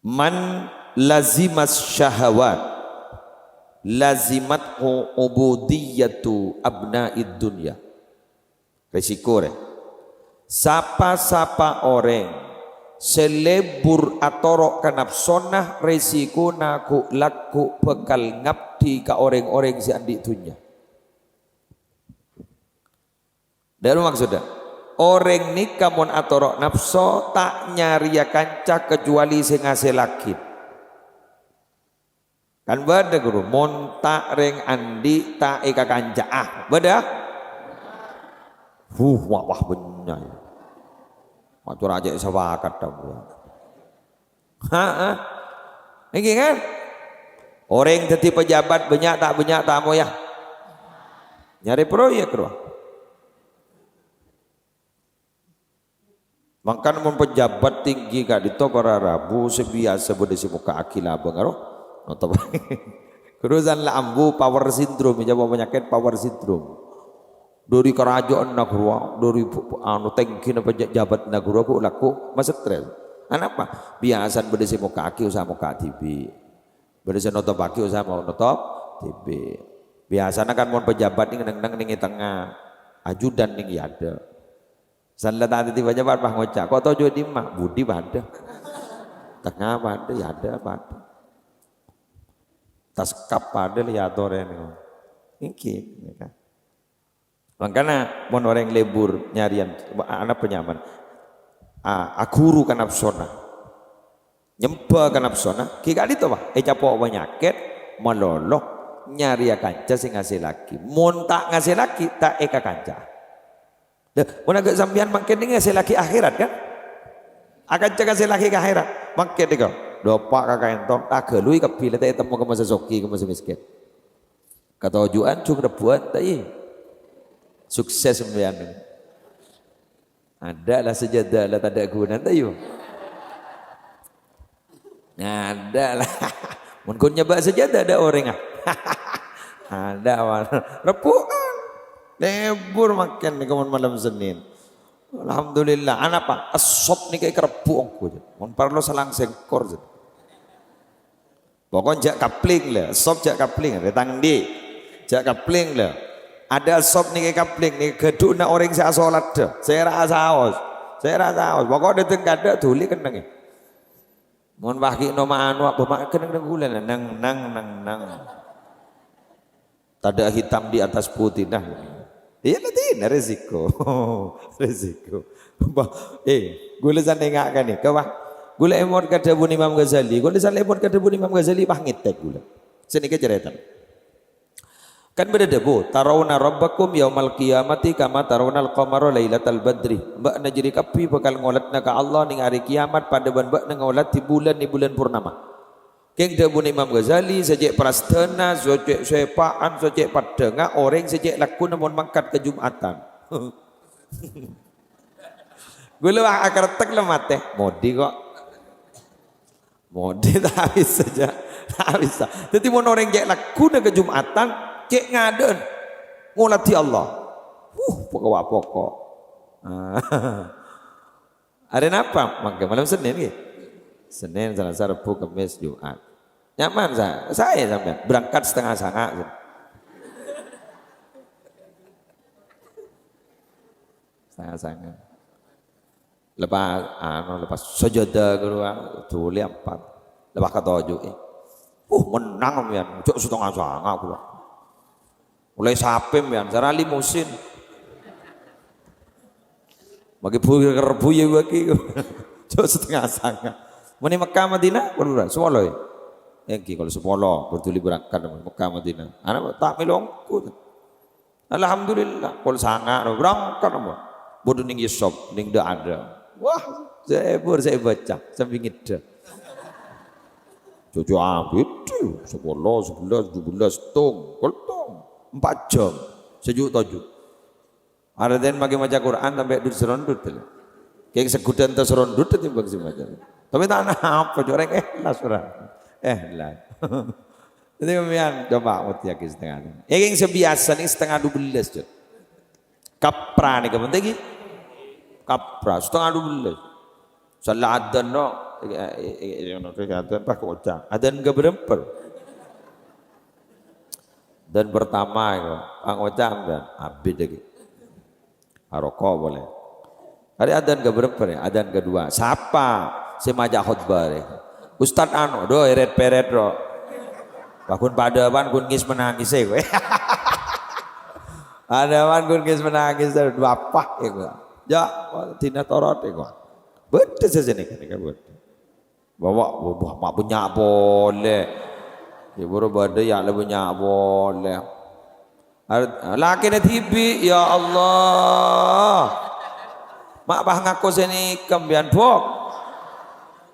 Man lazimas syahawat lazimat ubudiyatu abnaid dunya. Resiko re. Sapa-sapa orang selebur atorok kanapsonah resiko naku laku bekal ngabdi ka orang-orang si andi dunya. Dari maksudnya orang ni kamun atorok nafso tak nyari kanca kecuali sing ngasilake. Kan beda guru, mon tak reng andi tak eka kanca beda. Wah benar. Matur aja sawakat tahu. Ini kan orang jadi pejabat banyak tak mau ya. Nyari proyek roh. Makan mun pejabat tinggi kak di para rabu sebiasa berdesi muka akila bangaro atau kerusan lambu power syndrome jawab penyakit power syndrome dari kerajaan negara dari anu tinggi na pejabat negara ku laku masa stres apa biasa berdesi muka aki usaha muka TV berdesi notop aki usaha mau notop TV biasanya kan mun pejabat ning neng ning tengah ajudan ning ada Sanlat tadi tiba jabat bah ngocak. Kau tahu di mak budi pada, tengah pada ya ada pada, tas kap pada lihat orang ini, kan? Makanya mon orang lebur nyarian anak penyaman, akuru kan nafsona, nyempa kan nafsona, kira itu bah, capok penyakit, melolok nyari kanca sing ngasih laki, mon tak ngasih laki tak eka kanca. Mun agak sampean makin ini ngasih laki akhirat kan? Akan cakap ngasih laki ke akhirat. Makin dikau. Dopak kakak entong tak gelui kepilih tak temu ke masa zoki ke masa miskin. Kata tujuan cukup buat tak sukses sampean. Ada lah sejadah lah tak ada guna tak yuk. Ada lah. Mun kau nyoba sejadah ada orang ada warna repukan. Lebur makan nih kawan malam Senin. Alhamdulillah. Anak apa? Asop nih kayak kerepu aku. Mon parlo salang sengkor. Pokoknya jak kapling lah. Asop jak kapling. Retang di. Jak kapling lah. Ada asop nih kayak kapling nih. Geduk nak orang saya sholat dah. Saya rasa haus. Pokoknya datang kada tuli kenang. Mon bagi nama anu apa mak kenang gulan nang. Tada hitam di atas putih dah. Iya nanti resiko. Gula sana enggak kan nih, kawah. Gula emot kata Bun Imam Ghazali. Gula sana emot kata Bun Imam Ghazali pangit tak gula. Sini kejadian. Kan beda debu. Tarawna rabbakum yaumal qiyamati kama tarawna al-qamara lailatal badri. Mbak najri kapi bakal ngolatna ka Allah ning hari kiamat pada mbak ngolat di bulan purnama. Keng Bun Imam Ghazali sejak prastana, sejak sepaan, sejak padanga orang sejak laku namun mangkat ke Jumatan. Gue lewat akar tek lemat teh, modi kok, modi tak bisa saja, tak bisa. Jadi mon orang sejak laku ke Jumatan, cek ngaden, ngulati Allah. Pokok. Ada apa? Maka malam Senin gitu. Senin, Selasa, Rabu, Kamis, Jumat. Nyaman saya sampai berangkat setengah sanga. Lepas sajadah kedua tuli empat. Lepas kata ojo menang ya, cok setengah sanga pula. Mulai sapem ya, cara limusin. Bagi rebu ya bagi, cok setengah sanga. Meni Mekah Madinah berapa? 10 ya? Engki kalau 10 bertuli berangkat Mekah Madinah. Anak tak melongku. Alhamdulillah. Kalau sangat berangkat apa? Bodoh ning yesop ning dak ada. Wah, saya baca sambil ngida. Jojo ambil 10, 11, 12 tong, koltong 4 jam. Sejuk tojuk. Ada den bagi maca Quran sampai duduk serondut. Kayak segudan tas serondut timbang si maca. Tapi tak apa joreng surah. Lah. Jadi kemudian coba mesti yakin setengah. Yang sebiasa nih setengah 12 jam. Kapra nih kepenting kapra setengah 12. Salah ada no Pak Ocang. Adan gak beremper. Dan pertama itu Pak Ocang dan abid lagi. Aroko boleh. Hari adan gak beremper ya. Adan kedua. Siapa? Si majah khutbah ya. Ustad anu do eret peret ro. Bakun pada ban kun ngis menangis ya gue. Ada ban kun ngis menangis dua apa ya gue. Ya tina torot ya gue. Betul saja nih kan buat. Bawa buah mak punya boleh. Ya baru badai ya lebih punya boleh. Laki ni tibi ya Allah. Mak bah ngaku sini kembian bok.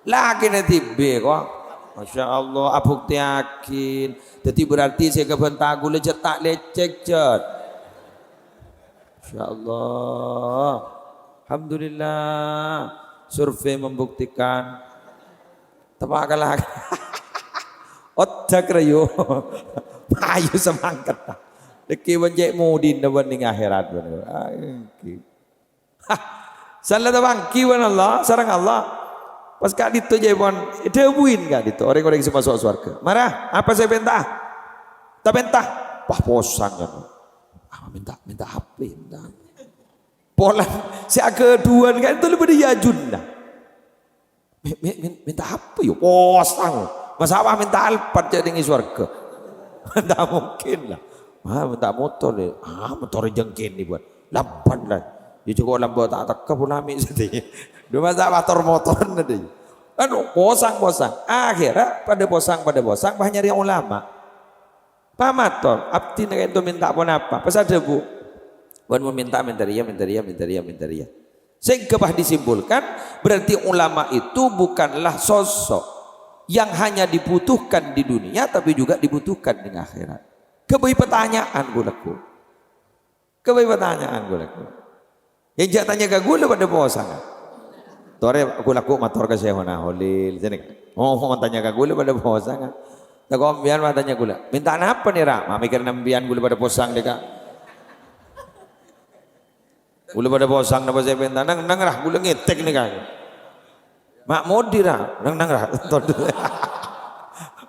Laki ni tibi kok. Masya Allah, abuk yakin. Jadi berarti saya kebentar gula cetak lecek cet. Masya Allah. Alhamdulillah. Survei membuktikan. Tepak lagi. Otak rayu. Payu semangkat. Deki banjek mudin dawan ning akhirat bener. Salah tabang kiwan Allah, sarang Allah. Pas kak dito jebon, debuin kak dito. Orang-orang yang masuk surga. Marah, apa saya bentah? Tak bentah. Wah posang kan. Minta HP, minta. Pola si keduan kan itu lebih diajun dah. Minta HP yo posang. Masa apa minta alpat jadi di surga? Tidak mungkin lah. Minta motor deh. Motor jengkin dibuat. Lampan lah. Ya cukup lambat tak teka pun ambil sedih. Dua masa motor nanti. Anu posang. Akhirnya pada posang bah nyari ulama. Pamator. Abdi nak itu minta pun apa? Pas ada bu. Wan minta ria. Sehingga bah disimpulkan berarti ulama itu bukanlah sosok yang hanya dibutuhkan di dunia tapi juga dibutuhkan di akhirat. Kebai pertanyaan gulaku. Yang jangan tanya ke gula pada posang. Tore aku laku motor ke Syekhona Holil. Mau tanya ke gula pada posang. Tak kau ambian tanya gula. Minta apa nih Ra? Mak mikir nambian gula pada posang deka. Gula pada posang napa saya minta nang Rah gula ngetek nih kan. Mak modi Ra, nang Rah.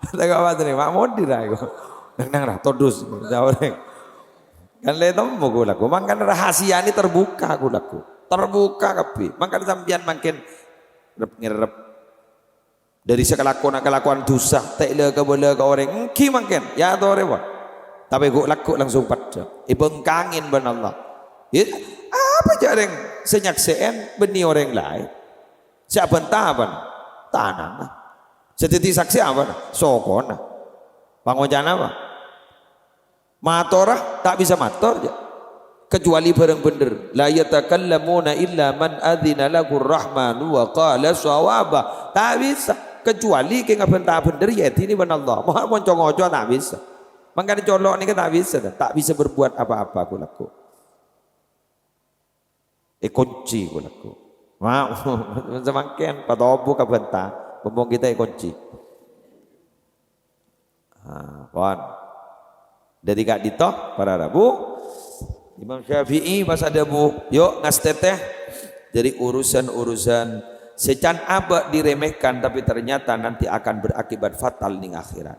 Tak kau apa nih? Mak modi Ra. Nang Rah todus. Orang. Kan letom mau gulaku, makan rahasia ini terbuka gulaku, terbuka kapi, makan sambian makin ngerep dari sekelakuan dosa, tak lega boleh ke orang, engki makin, ya tu orang, tapi gulaku langsung pada, ibengkangin ben Allah, apa jarang senyakseen beni orang lain, siapa tahan, tanah, setiti saksi apa, sokona, pangojan apa? Matorah tak bisa mator kecuali barang bener. La yatakallamuna illa man adzina lahu rahmanu wa qala shawaba. Tak bisa kecuali ke ngabenta bener ya ini benar Allah. Mohon moncong-moncong tak bisa. Mangkane colok ni tak bisa berbuat apa-apa aku laku. Kunci aku laku. Mau semakin patobu kabenta, bombong kita kunci. Kawan. Dari kak dito para Rabu Imam Syafi'i pas ada bu yuk ngasteteh dari urusan secan abad diremehkan tapi ternyata nanti akan berakibat fatal di akhirat.